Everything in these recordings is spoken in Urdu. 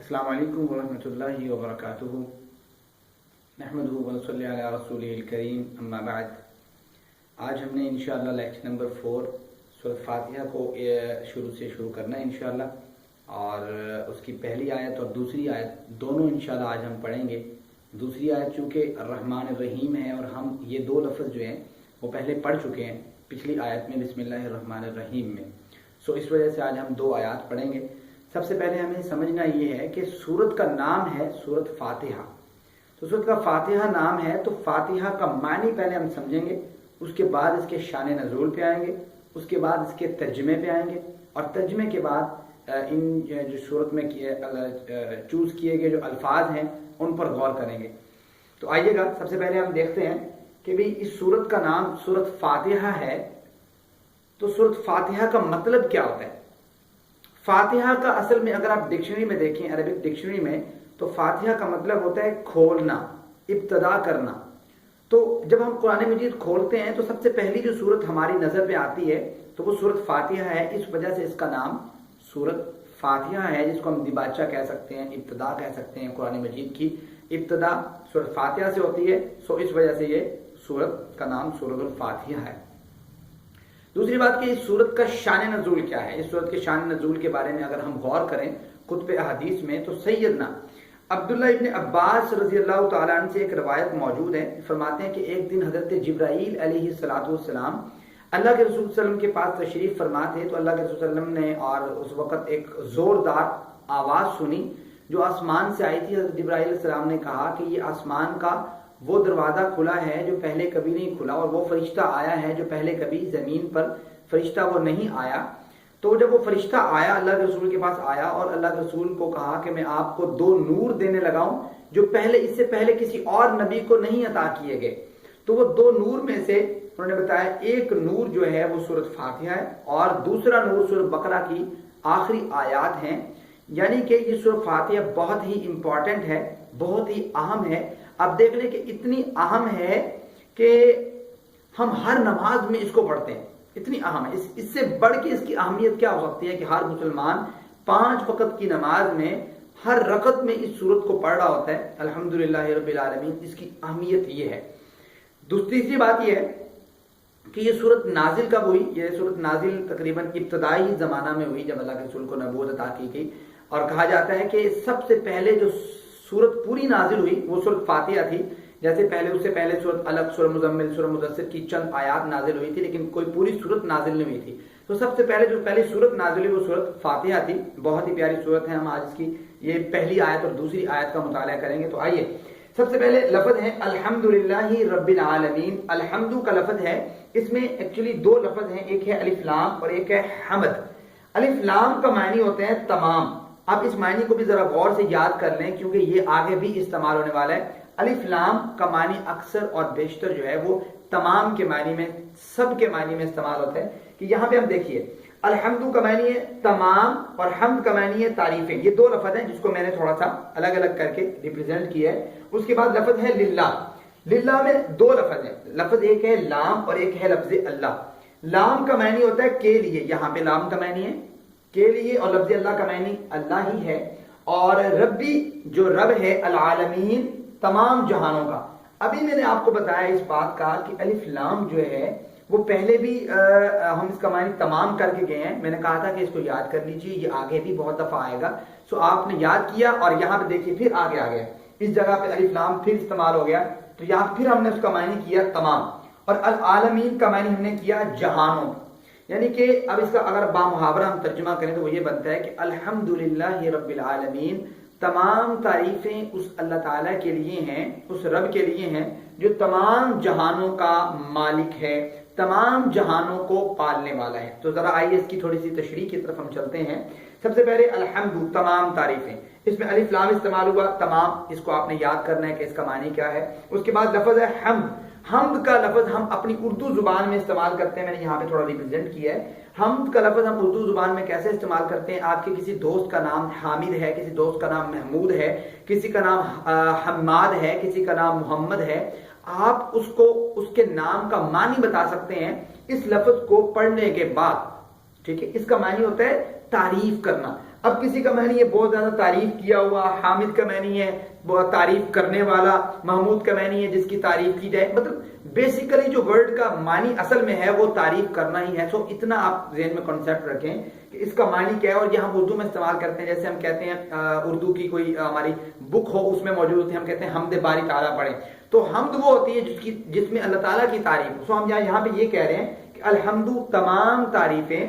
السلام علیکم ورحمۃ اللہ وبرکاتہ۔ نحمدہ ونصلی علی رسولہ الکریم، اما بعد۔ آج ہم نے انشاءاللہ لیکچر نمبر 4 سورۃ فاتحہ کو شروع کرنا ہے انشاءاللہ، اور اس کی پہلی آیت اور دوسری آیت دونوں انشاءاللہ آج ہم پڑھیں گے۔ دوسری آیت چونکہ الرحمن الرحیم ہے اور ہم یہ دو لفظ جو ہیں وہ پہلے پڑھ چکے ہیں پچھلی آیت میں بسم اللہ الرحمن الرحیم میں، اس وجہ سے آج ہم دو آیات پڑھیں گے۔ سب سے پہلے ہمیں سمجھنا یہ ہے کہ سورت کا نام ہے سورت فاتحہ، تو سورت کا فاتحہ نام ہے تو فاتحہ کا معنی پہلے ہم سمجھیں گے، اس کے بعد اس کے شان نزول پہ آئیں گے، اس کے بعد اس کے ترجمے پہ آئیں گے، اور ترجمے کے بعد ان جو سورت میں چوز کیے گئے جو الفاظ ہیں ان پر غور کریں گے۔ تو آئیے گا، سب سے پہلے ہم دیکھتے ہیں کہ بھی اس سورت کا نام سورت فاتحہ ہے، تو سورت فاتحہ کا مطلب کیا ہوتا ہے؟ فاتحہ کا اصل میں اگر آپ ڈکشنری میں دیکھیں، عربک ڈکشنری میں، تو فاتحہ کا مطلب ہوتا ہے کھولنا، ابتدا کرنا۔ تو جب ہم قرآن مجید کھولتے ہیں تو سب سے پہلی جو سورت ہماری نظر پہ آتی ہے تو وہ سورت فاتحہ ہے، اس وجہ سے اس کا نام سورت فاتحہ ہے، جس کو ہم دیباچہ کہہ سکتے ہیں، ابتدا کہہ سکتے ہیں۔ قرآن مجید کی ابتدا سورت فاتحہ سے ہوتی ہے، اس وجہ سے یہ سورت کا نام سورت الفاتحہ ہے۔ دوسری بات کہ اس سورت کا شان نزول کیا ہے؟ اس سورت کے شان نزول کے بارے میں اگر ہم غور کریں کتب احادیث میں، تو سیدنا عبداللہ ابن عباس رضی اللہ تعالیٰ عنہ سے ایک روایت موجود ہے، فرماتے ہیں کہ ایک دن حضرت جبرائیل علیہ السلام اللہ کے رسول صلی اللہ علیہ وسلم کے پاس تشریف فرما تھے، تو اللہ کے رسول صلی اللہ علیہ وسلم نے اور اس وقت ایک زوردار آواز سنی جو آسمان سے آئی تھی۔ حضرت جبرائیل علیہ السلام نے کہا کہ یہ آسمان کا وہ دروازہ کھلا ہے جو پہلے کبھی نہیں کھلا، اور وہ فرشتہ آیا ہے جو پہلے کبھی زمین پر فرشتہ وہ نہیں آیا۔ تو جب وہ فرشتہ آیا، اللہ کے رسول کے پاس آیا اور اللہ کے رسول کو کہا کہ میں آپ کو دو نور دینے لگاؤں جو اس سے پہلے کسی اور نبی کو نہیں عطا کیے گئے۔ تو وہ دو نور میں سے انہوں نے بتایا ایک نور جو ہے وہ سورت فاتحہ ہے، اور دوسرا نور سورت بقرہ کی آخری آیات ہیں۔ یعنی کہ یہ سورت فاتحہ بہت ہی امپورٹنٹ ہے، بہت ہی اہم ہے۔ اب دیکھ لیں کہ اتنی اہم ہے کہ ہم ہر نماز میں اس کو پڑھتے ہیں، اتنی اہم ہے۔ اس سے بڑھ کے اس کی اہمیت کیا ہو سکتی ہے کہ ہر مسلمان 5 وقت کی نماز میں ہر رکعت میں اس سورت کو پڑھ رہا ہوتا ہے۔ الحمدللہ رب العالمین، اس کی اہمیت یہ ہے۔ تیسری بات یہ ہے کہ یہ سورت نازل کب ہوئی؟ یہ سورت نازل تقریباً ابتدائی زمانہ میں ہوئی، جب اللہ کے رسول کو نبوت عطا کی گئی، اور کہا جاتا ہے کہ سب سے پہلے جو سورت پوری نازل ہوئی وہ سورت فاتحہ تھی۔ جیسے اس سے پہلے سورت الگ، سورہ مزمل، سورہ مدثر کی چند آیات نازل ہوئی تھی، لیکن کوئی پوری سورت نازل نہیں ہوئی تھی۔ تو سب سے پہلے جو پہلی سورت نازل ہوئی وہ سورت فاتحہ تھی۔ بہت ہی پیاری سورت ہے، ہم آج اس کی یہ پہلی آیت اور دوسری آیت کا مطالعہ کریں گے۔ تو آئیے، سب سے پہلے لفظ ہے الحمدللہ رب العالمین۔ الحمد کا لفظ ہے، اس میں ایکچولی دو لفظ ہیں، ایک ہے الف لام اور ایک ہے حمد۔ الف لام کا معنی ہوتے ہیں تمام۔ آپ اس معنی کو بھی ذرا غور سے یاد کر لیں کیونکہ یہ آگے بھی استعمال ہونے والا ہے۔ الف لام کا معنی اکثر اور بیشتر جو ہے وہ تمام کے معنی میں، سب کے معنی میں استعمال ہوتا ہے۔ کہ یہاں پہ ہم دیکھیے، الحمد کا معنی ہے تمام اور حمد کا معنی ہے تعریفیں۔ یہ دو لفظ ہیں جس کو میں نے تھوڑا سا الگ الگ کر کے ریپرزینٹ کیا ہے۔ اس کے بعد لفظ ہے للہ۔ للہ میں دو لفظ ہیں، لفظ ایک ہے لام اور ایک ہے لفظ اللہ۔ لام کا معنی ہوتا ہے کے لیے، یہاں پہ لام کا معنی ہے کے لیے، اور لفظ اللہ کا معنی اللہ ہی ہے۔ اور ربی جو رب ہے، العالمین تمام جہانوں کا۔ ابھی میں نے آپ کو بتایا اس بات کا کہ الف لام جو ہے وہ پہلے بھی ہم اس کا معنی تمام کر کے گئے ہیں۔ میں نے کہا تھا کہ اس کو یاد کر لیجئے، یہ آگے بھی بہت دفعہ آئے گا۔ سو آپ نے یاد کیا اور یہاں پہ دیکھیے پھر آگے آ گیا، اس جگہ پہ الف لام پھر استعمال ہو گیا، تو یہاں پھر ہم نے اس کا معنی کیا تمام، اور العالمین کا معنی ہم نے کیا جہانوں۔ یعنی کہ اب اس کا اگر بامحاورہ ہم ترجمہ کریں تو وہ یہ بنتا ہے کہ الحمدللہ رب العالمین، تمام تعریفیں اس اللہ تعالیٰ کے لیے ہیں، اس رب کے لیے ہیں جو تمام جہانوں کا مالک ہے، تمام جہانوں کو پالنے والا ہے۔ تو ذرا آئیے اس کی تھوڑی سی تشریح کی طرف ہم چلتے ہیں۔ سب سے پہلے الحمد، تمام تعریفیں، اس میں الف لام استعمال ہوا تمام، اس کو آپ نے یاد کرنا ہے کہ اس کا معنی کیا ہے۔ اس کے بعد لفظ ہے حمد۔ حمد کا لفظ ہم اپنی اردو زبان میں استعمال کرتے ہیں، میں نے یہاں پہ تھوڑا ریپرزینٹ کیا ہے۔ حمد کا لفظ ہم اردو زبان میں کیسے استعمال کرتے ہیں؟ آپ کے کسی دوست کا نام حامد ہے، کسی دوست کا نام محمود ہے، کسی کا نام حماد ہے، کسی کا نام محمد ہے، آپ اس کو اس کے نام کا معنی بتا سکتے ہیں اس لفظ کو پڑھنے کے بعد، ٹھیک ہے؟ اس کا معنی ہوتا ہے تعریف کرنا۔ اب کسی کا معنی ہے بہت زیادہ تعریف کیا ہوا، حامد کا معنی ہے بہت تعریف کرنے والا، محمود کا معنی ہے جس کی تعریف کی جائے. مطلب بیسیکلی جو ورڈ کا معنی اصل میں ہے وہ تعریف کرنا ہی ہے. سو اتنا آپ ذہن میں کنسیپٹ رکھیں کہ اس کا معنی کیا ہے. اور یہ ہم اردو میں استعمال کرتے ہیں، جیسے ہم کہتے ہیں اردو کی کوئی ہماری بک ہو اس میں موجود ہوتی ہے، ہم کہتے ہیں حمد باری تعالیٰ پڑھیں. تو حمد وہ ہوتی ہے جس میں اللہ تعالیٰ کی تعریف. سو ہم یہاں پہ یہ کہہ رہے ہیں کہ الحمد تمام تعریفیں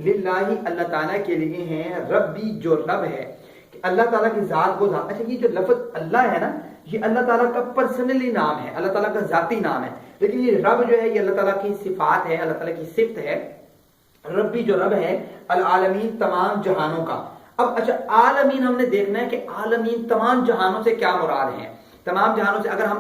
للہ اللہ تعالیٰ کے لیے ہیں، ربی جو رب ہے، کہ اللہ تعالیٰ کی ذات وہ ذات. اچھا یہ جو لفظ اللہ ہے نا، یہ اللہ تعالیٰ کا پرسنلی نام ہے، اللہ تعالیٰ کا ذاتی نام ہے. لیکن یہ رب جو ہے یہ اللہ تعالیٰ کی صفات ہے، اللہ تعالیٰ کی صفت ہے. ربی جو رب ہے العالمین تمام جہانوں کا. اب اچھا عالمین ہم نے دیکھنا ہے کہ عالمین تمام جہانوں سے کیا مراد ہیں. تمام جہانوں سے اگر ہم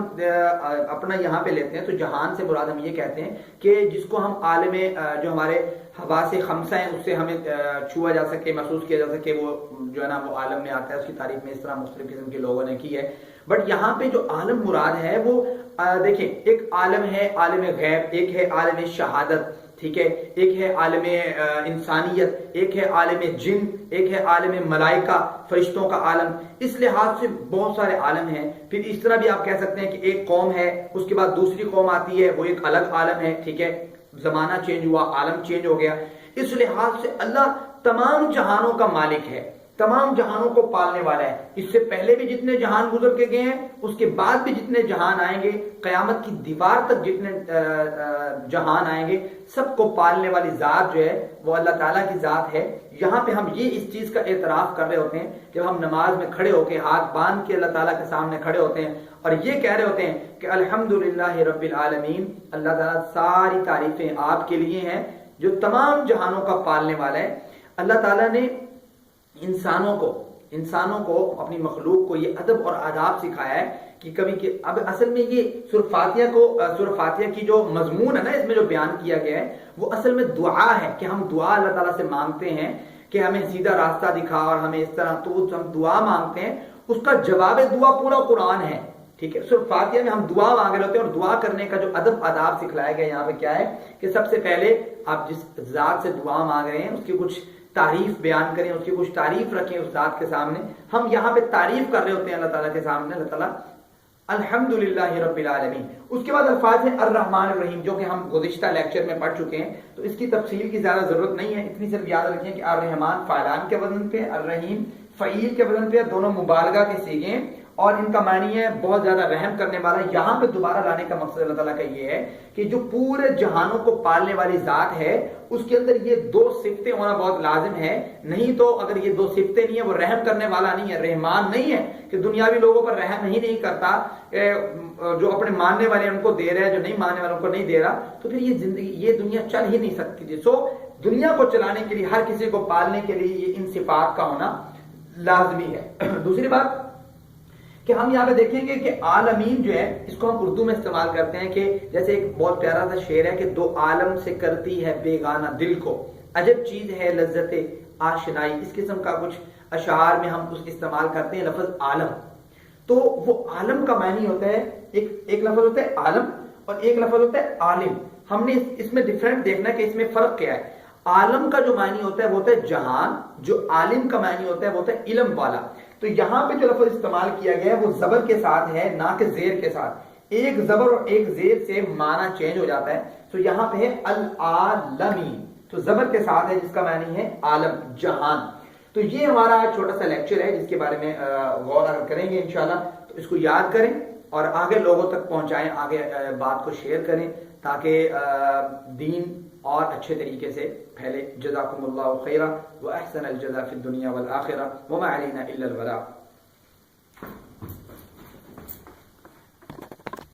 اپنا یہاں پہ لیتے ہیں تو جہان سے مراد ہم یہ کہتے ہیں کہ جس کو ہم عالم جو ہمارے حواس خمسہ ہیں اس سے ہمیں چھوا جا سکے، محسوس کیا جا سکے، وہ جو ہے نا وہ عالم میں آتا ہے. اس کی تعریف میں اس طرح مختلف قسم کے لوگوں نے کی ہے. بٹ یہاں پہ جو عالم مراد ہے وہ دیکھیں، ایک عالم ہے عالم غیب، ایک ہے عالم شہادت، ٹھیک ہے، ایک ہے عالم انسانیت، ایک ہے عالم جن، ایک ہے عالم ملائکہ فرشتوں کا عالم. اس لحاظ سے بہت سارے عالم ہیں. پھر اس طرح بھی آپ کہہ سکتے ہیں کہ ایک قوم ہے، اس کے بعد دوسری قوم آتی ہے، وہ ایک الگ عالم ہے. ٹھیک ہے، زمانہ چینج ہوا، عالم چینج ہو گیا. اس لحاظ سے اللہ تمام جہانوں کا مالک ہے، تمام جہانوں کو پالنے والا ہے. اس سے پہلے بھی جتنے جہان گزر کے گئے ہیں، اس کے بعد بھی جتنے جہان آئیں گے، قیامت کی دیوار تک جتنے جہان آئیں گے، سب کو پالنے والی ذات جو ہے وہ اللہ تعالیٰ کی ذات ہے. یہاں پہ ہم یہ اس چیز کا اعتراف کر رہے ہوتے ہیں جب ہم نماز میں کھڑے ہو کے ہاتھ باندھ کے اللہ تعالیٰ کے سامنے کھڑے ہوتے ہیں اور یہ کہہ رہے ہوتے ہیں کہ الحمدللہ رب العالمین، اللہ تعالیٰ ساری تعریفیں آپ کے لیے ہیں جو تمام جہانوں کا پالنے والا ہے. اللہ تعالیٰ نے انسانوں کو اپنی مخلوق کو یہ ادب اور آداب سکھایا ہے کہ کبھی کہ اب اصل میں یہ سورہ فاتحہ کی جو مضمون ہے نا، اس میں جو بیان کیا گیا ہے وہ اصل میں دعا ہے کہ ہم دعا اللہ تعالیٰ سے مانگتے ہیں کہ ہمیں سیدھا راستہ دکھا اور ہمیں اس طرح. تو ہم دعا مانگتے ہیں، اس کا جواب دعا پورا قرآن ہے. ٹھیک ہے، سورہ فاتحہ میں ہم دعا مانگ رہے ہوتے ہیں اور دعا کرنے کا جو ادب آداب سکھلایا گیا یہاں پہ کیا ہے کہ سب سے پہلے آپ جس ذات سے دعا مانگ رہے ہیں اس کی کچھ تعریف بیان کریں، اس کی کچھ تعریف رکھیں اس ذات کے سامنے. ہم یہاں پہ تعریف کر رہے ہوتے ہیں اللہ تعالیٰ کے سامنے، اللہ تعالیٰ الحمدللہ رب العالمین. اس کے بعد الفاظ ہیں الرحمن الرحیم، جو کہ ہم گزشتہ لیکچر میں پڑھ چکے ہیں، تو اس کی تفصیل کی زیادہ ضرورت نہیں ہے. اتنی صرف یاد رکھیں کہ الرحمن فاعلان کے وزن پہ، الرحیم فعیل کے وزن پہ، دونوں مبالغہ کے صیغے ہیں اور ان کا معنی ہے بہت زیادہ رحم کرنے والا. یہاں پہ دوبارہ لانے کا مقصد اللہ تعالیٰ کا یہ ہے کہ جو پورے جہانوں کو پالنے والی ذات ہے اس کے اندر یہ دو صفتیں ہونا بہت لازم ہے. نہیں تو اگر یہ دو صفتیں نہیں ہیں، وہ رحم کرنے والا نہیں ہے، رحمان نہیں ہے کہ دنیاوی لوگوں پر رحم ہی نہیں کرتا، جو اپنے ماننے والے ان کو دے رہا ہے، جو نہیں ماننے والوں کو نہیں دے رہا، تو پھر یہ زندگی، یہ دنیا چل ہی نہیں سکتی تھی. سو دنیا کو چلانے کے لیے، ہر کسی کو پالنے کے لیے یہ ان صفات کا ہونا لازمی ہے. دوسری بات کہ ہم یہاں پہ دیکھیں گے کہ عالمین جو ہے اس کو ہم اردو میں استعمال کرتے ہیں کہ جیسے ایک بہت پیارا سا شعر ہے کہ دو عالم سے کرتی ہے بیگانہ دل کو، عجب چیز ہے لذت آشنائی. اس قسم کا کچھ اشعار میں ہم اس استعمال کرتے ہیں لفظ عالم. تو وہ عالم کا معنی ہوتا ہے، ایک لفظ ہوتا ہے عالم اور ایک لفظ ہوتا ہے عالم. ہم نے اس میں ڈفرینٹ دیکھنا ہے کہ اس میں فرق کیا ہے. عالم کا جو معنی ہوتا ہے وہ ہوتا ہے جہان، جو عالم کا معنی ہوتا ہے وہ ہوتا ہے علم والا. تو یہاں پہ جو لفظ استعمال کیا گیا ہے وہ زبر کے ساتھ ہے، نہ کہ زیر کے ساتھ. ایک زبر اور ایک زیر سے معنی چینج ہو جاتا ہے. تو یہاں پہ ہے العالمی، تو زبر کے ساتھ ہے جس کا معنی ہے عالم، جہان. تو یہ ہمارا چھوٹا سا لیکچر ہے جس کے بارے میں غور کریں گے انشاءاللہ. تو اس کو یاد کریں اور آگے لوگوں تک پہنچائیں، آگے بات کو شیئر کریں تاکہ دین اور اچھے طریقے سے پھیلے. جزاکم اللہ خیرا واحسن الجزاء فی الدنیا والآخرہ وما علینا الا البلاغ.